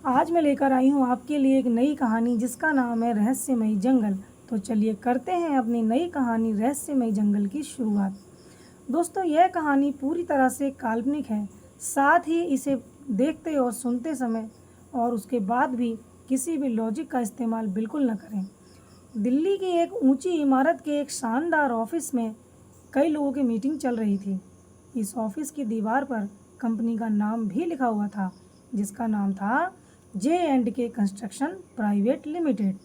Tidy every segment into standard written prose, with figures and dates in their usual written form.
आज मैं लेकर आई हूँ आपके लिए एक नई कहानी जिसका नाम है रहस्यमयी जंगल। तो चलिए करते हैं अपनी नई कहानी रहस्यमयी जंगल की शुरुआत। दोस्तों, यह कहानी पूरी तरह से काल्पनिक है। साथ ही इसे देखते और सुनते समय और उसके बाद भी किसी भी लॉजिक का इस्तेमाल बिल्कुल न करें। दिल्ली की एक ऊंची इमारत के एक शानदार ऑफिस में कई लोगों की मीटिंग चल रही थी। इस ऑफिस की दीवार पर कंपनी का नाम भी लिखा हुआ था, जिसका नाम था J&K कंस्ट्रक्शन प्राइवेट लिमिटेड,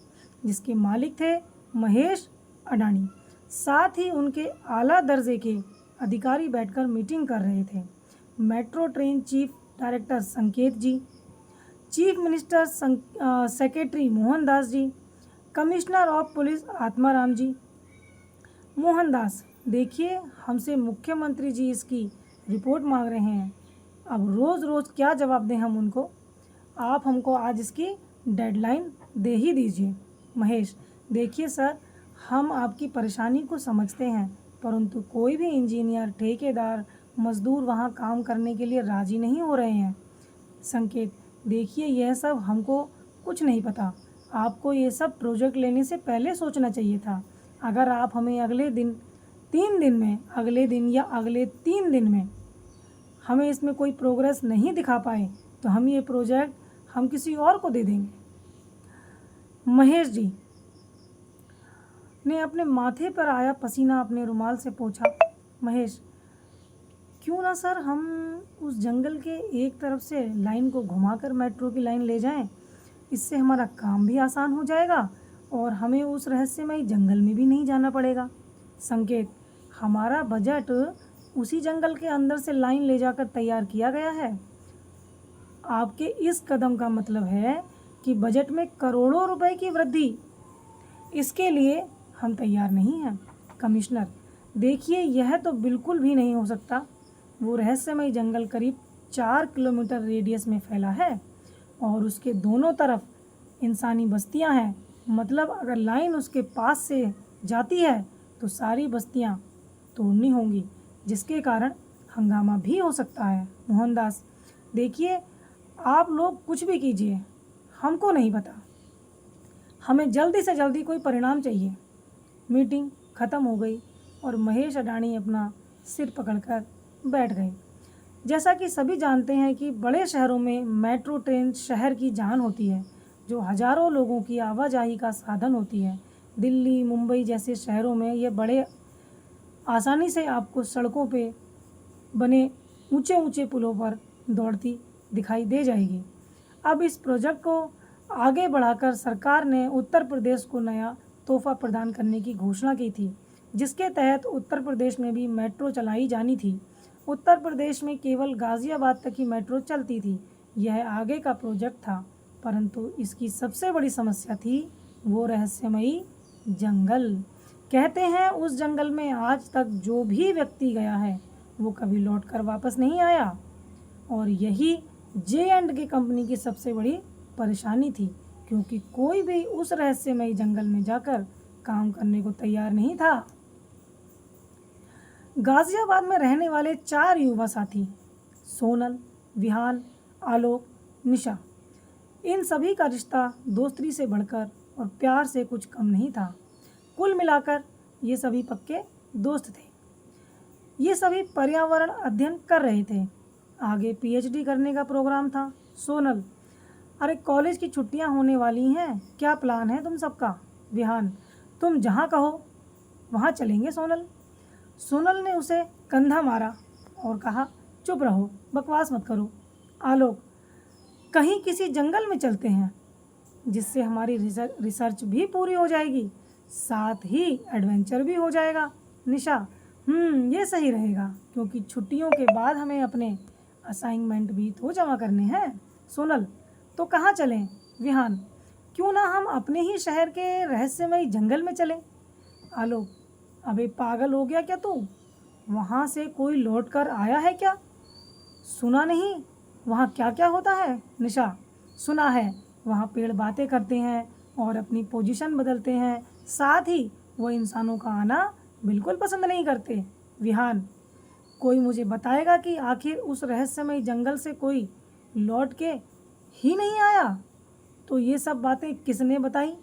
जिसके मालिक थे महेश अडानी। साथ ही उनके आला दर्जे के अधिकारी बैठकर मीटिंग कर रहे थे। Metro train chief director Sanket ji, chief minister secretary Mohandas ji, commissioner of police Atmaram ji. Mohandas, देखिए हमसे मुख्यमंत्री जी इसकी रिपोर्ट मांग रहे हैं। अब रोज़ रोज़ क्या जवाब दें हम उनको? आप हमको आज इसकी डेडलाइन दे ही दीजिए। महेश, देखिए सर, हम आपकी परेशानी को समझते हैं, परंतु कोई भी इंजीनियर, ठेकेदार, मजदूर वहाँ काम करने के लिए राजी नहीं हो रहे हैं। संकेत, देखिए यह सब हमको कुछ नहीं पता। आपको ये सब प्रोजेक्ट लेने से पहले सोचना चाहिए था। अगर आप हमें अगले 3 दिन में हमें इसमें कोई प्रोग्रेस नहीं दिखा पाए तो हम ये प्रोजेक्ट हम किसी और को दे देंगे। महेश जी ने अपने माथे पर आया पसीना अपने रुमाल से पोंछा। महेश, क्यों ना सर हम उस जंगल के एक तरफ से लाइन को घुमाकर मेट्रो की लाइन ले जाएं। इससे हमारा काम भी आसान हो जाएगा और हमें उस रहस्यमयी जंगल में भी नहीं जाना पड़ेगा। संकेत, हमारा बजट उसी जंगल के अंदर से लाइन ले जाकर तैयार किया गया है। आपके इस कदम का मतलब है कि बजट में करोड़ों रुपए की वृद्धि। इसके लिए हम तैयार नहीं हैं। कमिश्नर, देखिए यह तो बिल्कुल भी नहीं हो सकता। वो रहस्यमयी जंगल करीब 4 किलोमीटर रेडियस में फैला है और उसके दोनों तरफ इंसानी बस्तियां हैं। मतलब अगर लाइन उसके पास से जाती है तो सारी बस्तियां तोड़नी होंगी, जिसके कारण हंगामा भी हो सकता है। मोहनदास, देखिए आप लोग कुछ भी कीजिए, हमको नहीं पता। हमें जल्दी से जल्दी कोई परिणाम चाहिए। मीटिंग ख़त्म हो गई और महेश अडानी अपना सिर पकड़कर बैठ गए। जैसा कि सभी जानते हैं कि बड़े शहरों में मेट्रो ट्रेन शहर की जान होती है, जो हज़ारों लोगों की आवाजाही का साधन होती है। दिल्ली, मुंबई जैसे शहरों में ये बड़े आसानी से आपको सड़कों पे बने ऊंचे ऊंचे पुलों पर दौड़ती दिखाई दे जाएगी। अब इस प्रोजेक्ट को आगे बढ़ाकर सरकार ने उत्तर प्रदेश को नया तोहफा प्रदान करने की घोषणा की थी, जिसके तहत उत्तर प्रदेश में भी मेट्रो चलाई जानी थी। उत्तर प्रदेश में केवल गाज़ियाबाद तक ही मेट्रो चलती थी। यह आगे का प्रोजेक्ट था, परंतु इसकी सबसे बड़ी समस्या थी वो रहस्यमयी जंगल। कहते हैं उस जंगल में आज तक जो भी व्यक्ति गया है वो कभी लौटकर वापस नहीं आया, और यही J&K कंपनी की सबसे बड़ी परेशानी थी, क्योंकि कोई भी उस रहस्यमयी जंगल में जाकर काम करने को तैयार नहीं था। गाजियाबाद में रहने वाले 4 युवा साथी, सोनल, विहान, आलोक, निशा, इन सभी का रिश्ता दोस्ती से बढ़कर और प्यार से कुछ कम नहीं था। कुल मिलाकर ये सभी पक्के दोस्त थे। ये सभी पर्यावरण अध्ययन कर रहे थे। आगे PhD करने का प्रोग्राम था। सोनल, अरे कॉलेज की छुट्टियां होने वाली हैं, क्या प्लान है तुम सबका? विहान, तुम जहाँ कहो वहाँ चलेंगे। सोनल ने उसे कंधा मारा और कहा, चुप रहो, बकवास मत करो। आलोक, कहीं किसी जंगल में चलते हैं, जिससे हमारी रिसर्च भी पूरी हो जाएगी, साथ ही एडवेंचर भी हो जाएगा। निशा, ये सही रहेगा, क्योंकि छुट्टियों के बाद हमें अपने असाइनमेंट भी तो जमा करने हैं। सोनल, तो कहाँ चलें? विहान, क्यों ना हम अपने ही शहर के रहस्यमयी जंगल में चलें। आलोक, अबे पागल हो गया क्या तू? वहाँ से कोई लौट कर आया है क्या? सुना नहीं वहाँ क्या क्या होता है? निशा, सुना है, वहाँ पेड़ बातें करते हैं और अपनी पोजीशन बदलते हैं, साथ ही वो इंसानों का आना बिल्कुल पसंद नहीं करते। विहान, कोई मुझे बताएगा कि आखिर उस रहस्यमयी जंगल से कोई लौट के ही नहीं आया तो ये सब बातें किसने बताई?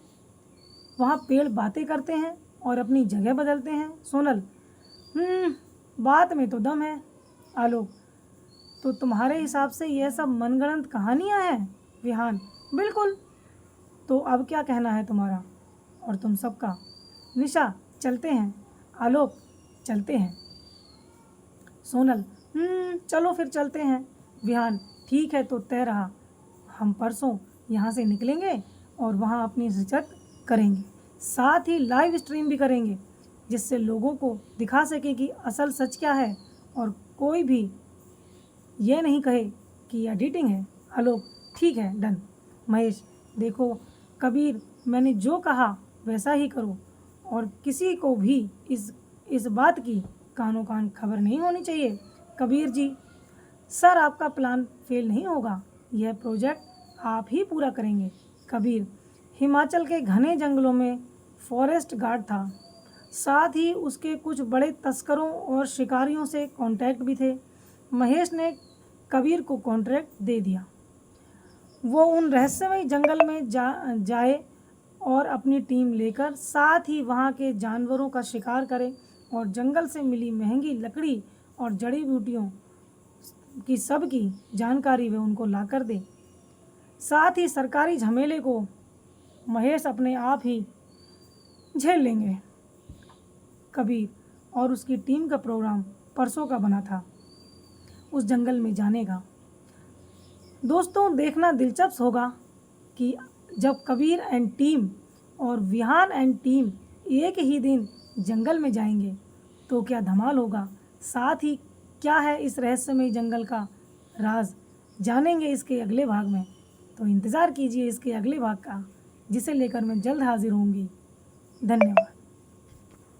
वहाँ पेड़ बातें करते हैं और अपनी जगह बदलते हैं। सोनल, बात में तो दम है। आलोक, तो तुम्हारे हिसाब से यह सब मनगढ़ंत कहानियाँ हैं? विहान, बिल्कुल। तो अब क्या कहना है तुम्हारा और तुम सबका? निशा, चलते हैं। आलोक, चलते हैं। सोनल, चलो फिर चलते हैं। विहान, ठीक है तो तय रहा। हम परसों यहाँ से निकलेंगे और वहाँ अपनी रिसर्च करेंगे, साथ ही लाइव स्ट्रीम भी करेंगे, जिससे लोगों को दिखा सके कि असल सच क्या है और कोई भी ये नहीं कहे कि एडिटिंग है। आलोक, ठीक है, डन। महेश, देखो कबीर, मैंने जो कहा वैसा ही करो और किसी को भी इस बात की कानो कान खबर नहीं होनी चाहिए। कबीर जी, सर आपका प्लान फेल नहीं होगा, यह प्रोजेक्ट आप ही पूरा करेंगे। कबीर, हिमाचल के घने जंगलों में फॉरेस्ट गार्ड था, साथ ही उसके कुछ बड़े तस्करों और शिकारियों से कांटेक्ट भी थे। महेश ने कबीर को कॉन्ट्रैक्ट दे दिया। वो उन रहस्यमय जंगल में जाए और अपनी टीम लेकर साथ ही वहाँ के जानवरों का शिकार करे और जंगल से मिली महंगी लकड़ी और जड़ी बूटियों की सबकी जानकारी वे उनको लाकर दे। साथ ही सरकारी झमेले को महेश अपने आप ही झेल लेंगे। कबीर और उसकी टीम का प्रोग्राम परसों का बना था, उस जंगल में जाने का। दोस्तों, देखना दिलचस्प होगा कि जब कबीर एंड टीम और विहान एंड टीम एक ही दिन जंगल में जाएंगे तो क्या धमाल होगा। साथ ही क्या है इस रहस्यमय जंगल का राज, जानेंगे इसके अगले भाग में। तो इंतज़ार कीजिए इसके अगले भाग का, जिसे लेकर मैं जल्द हाजिर होंगी। धन्यवाद।